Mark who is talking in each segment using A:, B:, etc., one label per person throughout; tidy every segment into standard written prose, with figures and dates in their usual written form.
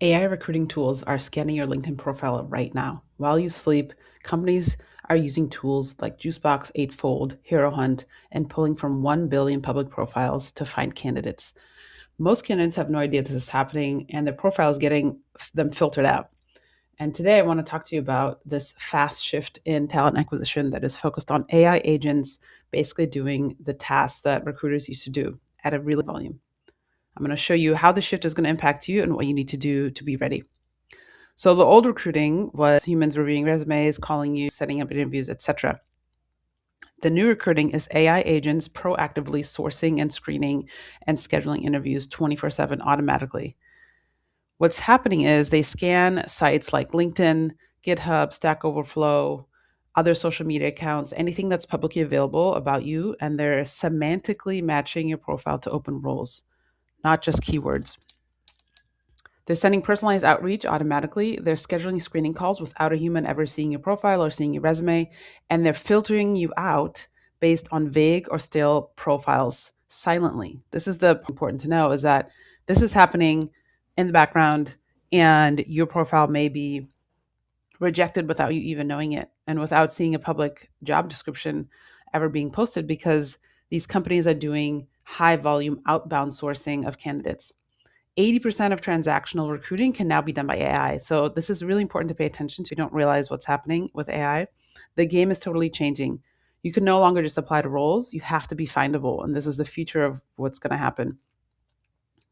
A: AI recruiting tools are scanning your LinkedIn profile right now. While you sleep, companies are using tools like Juicebox, Eightfold, Hero Hunt, and pulling from 1 billion public profiles to find candidates. Most candidates have no idea this is happening, and their profile is getting them filtered out. And today I want to talk to you about this fast shift in talent acquisition that is focused on AI agents basically doing the tasks that recruiters used to do at a really volume. I'm going to show you how the shift is going to impact you and what you need to do to be ready. So the old recruiting was humans reviewing resumes, calling you, setting up interviews, etc. The new recruiting is AI agents proactively sourcing and screening and scheduling interviews 24/7 automatically. What's happening is they scan sites like LinkedIn, GitHub, Stack Overflow, other social media accounts, anything that's publicly available about you, and they're semantically matching your profile to open roles, not just keywords. They're sending personalized outreach automatically. They're scheduling screening calls without a human ever seeing your profile or seeing your resume. And they're filtering you out based on vague or stale profiles silently. This is the important to know is that this is happening in the background and your profile may be rejected without you even knowing it and without seeing a public job description ever being posted because these companies are doing high volume outbound sourcing of candidates. 80% of transactional recruiting can now be done by AI. So this is really important to pay attention to. You don't realize what's happening with AI. The game is totally changing. You can no longer just apply to roles. You have to be findable. And this is the future of what's going to happen.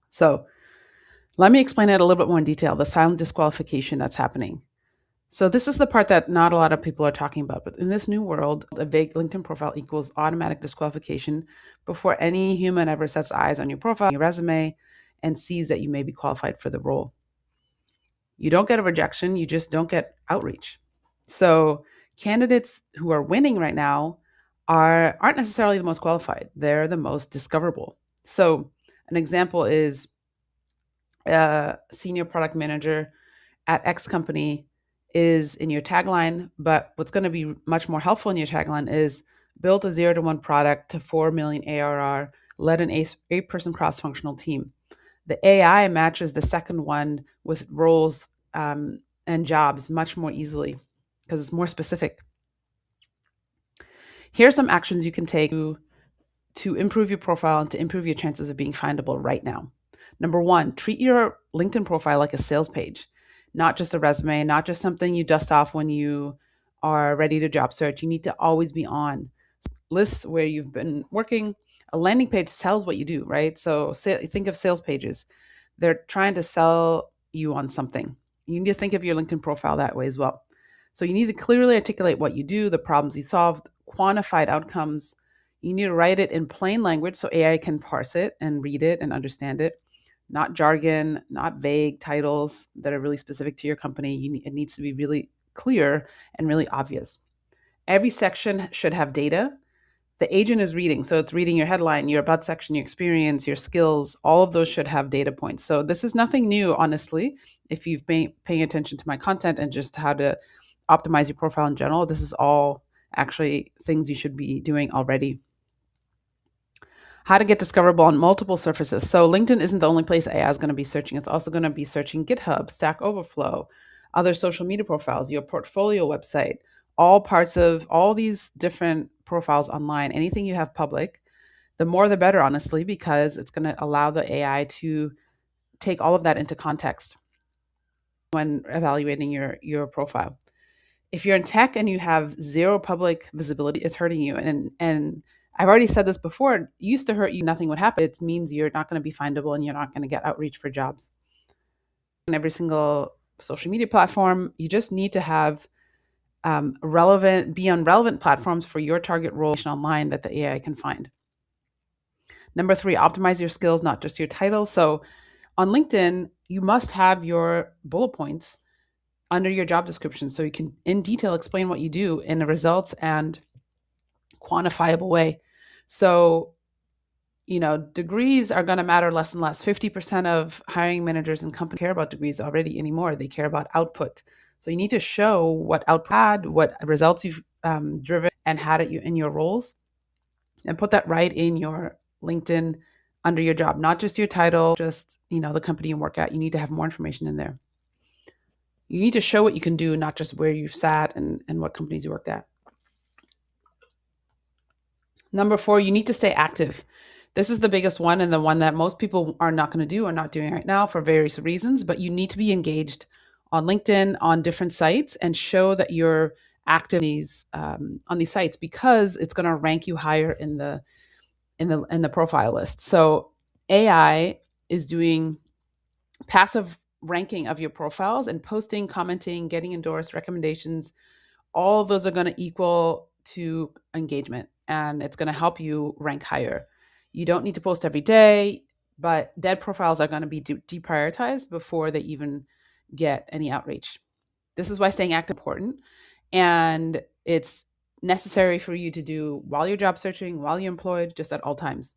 A: So let me explain it a little bit more in detail, the silent disqualification that's happening. So this is the part that not a lot of people are talking about. But in this new world, a vague LinkedIn profile equals automatic disqualification before any human ever sets eyes on your profile, your resume, and sees that you may be qualified for the role. You don't get a rejection, you just don't get outreach. So candidates who are winning right now aren't necessarily the most qualified. They're the most discoverable. So an example is a senior product manager at X company is in your tagline, but what's going to be much more helpful in your tagline is build a 0 to 1 product to 4 million ARR, led an 8-person cross-functional team. The AI matches the second one with roles and jobs much more easily because it's more specific. Here are some actions you can take to improve your profile and to improve your chances of being findable right now. Number one, treat your LinkedIn profile like a sales page, not just a resume, not just something you dust off when you are ready to job search. You need to always be on lists where you've been working. A landing page sells what you do, right? So think of sales pages. They're trying to sell you on something. You need to think of your LinkedIn profile that way as well. So you need to clearly articulate what you do, the problems you solve, quantified outcomes. You need to write it in plain language so AI can parse it and read it and understand it. Not jargon, not vague titles that are really specific to your company. It needs to be really clear and really obvious. Every section should have data. The agent is reading. So it's reading your headline, your about section, your experience, your skills. All of those should have data points. So this is nothing new, honestly. If you've been paying attention to my content and just how to optimize your profile in general, this is all actually things you should be doing already. How to get discoverable on multiple surfaces. So LinkedIn isn't the only place AI is going to be searching. It's also going to be searching GitHub, Stack Overflow, other social media profiles, your portfolio website, all parts of all these different profiles online, anything you have public. The more the better, honestly, because it's going to allow the AI to take all of that into context when evaluating your profile. If you're in tech and you have zero public visibility, it's hurting you. And I've already said this before, it used to hurt you, nothing would happen. It means you're not going to be findable and you're not going to get outreach for jobs. On every single social media platform, you just need to have be on relevant platforms for your target role online that the AI can find. Number three, optimize your skills, not just your title. So on LinkedIn, you must have your bullet points under your job description so you can in detail explain what you do in a results and quantifiable way. So, degrees are going to matter less and less. 50% of hiring managers and companies care about degrees already anymore. They care about output. So you need to show what output had, what results you've driven and had it in your roles, and put that right in your LinkedIn under your job, not just your title, just, the company you work at. You need to have more information in there. You need to show what you can do, not just where you've sat and what companies you worked at. Number 4, you need to stay active. This is the biggest one, and the one that most people are not going to do or not doing right now for various reasons, but you need to be engaged on LinkedIn, on different sites, and show that you're active on these sites, because it's going to rank you higher in the profile list. So AI is doing passive ranking of your profiles, and posting, commenting, getting endorsed, recommendations. All of those are going to equal to engagement, and it's going to help you rank higher. You don't need to post every day, but dead profiles are going to be deprioritized before they even get any outreach. This is why staying active is important, and it's necessary for you to do while you're job searching, while you're employed, just at all times.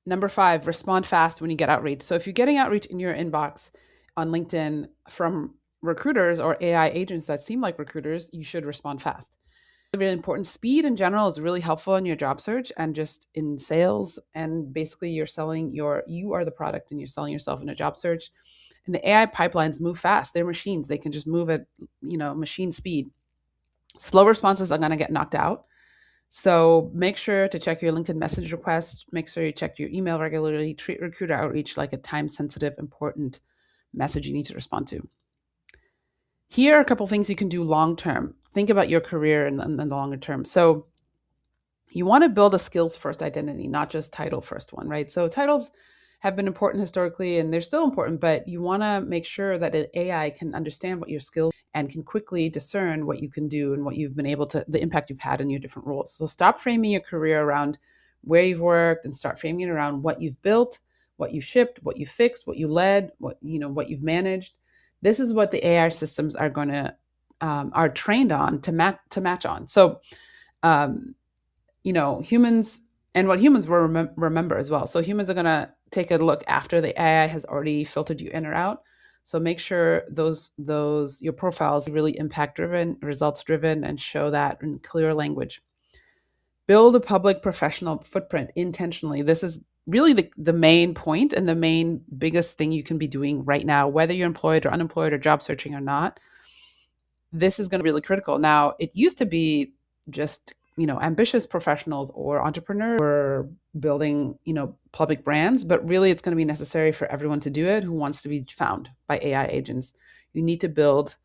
A: Number 5, respond fast when you get outreach. So if you're getting outreach in your inbox on LinkedIn from recruiters or AI agents that seem like recruiters, you should respond fast. Really important. Speed in general is really helpful in your job search and just in sales. And basically you are the product and you're selling yourself in a job search. And the AI pipelines move fast. They're machines. They can just move at, machine speed. Slow responses are going to get knocked out. So make sure to check your LinkedIn message requests. Make sure you check your email regularly. Treat recruiter outreach like a time-sensitive, important message you need to respond to. Here are a couple things you can do long-term. Think about your career in the longer term. So you want to build a skills-first identity, not just title-first one, right? So titles have been important historically, and they're still important, but you want to make sure that an AI can understand what your skills and can quickly discern what you can do and what you've been able to, the impact you've had in your different roles. So stop framing your career around where you've worked and start framing it around what you've built, what you shipped, what you fixed, what you led, what you've managed. This is what the AI systems are going to are trained on to match on. So, humans and what humans will remember as well. So humans are going to take a look after the AI has already filtered you in or out. So make sure those your profiles really impact driven, results driven, and show that in clear language. Build a public professional footprint intentionally. This is really the main point and the main biggest thing you can be doing right now, whether you're employed or unemployed or job searching or not. This is going to be really critical. Now, it used to be just ambitious professionals or entrepreneurs were building, public brands, but really it's going to be necessary for everyone to do it who wants to be found by AI agents. You need to build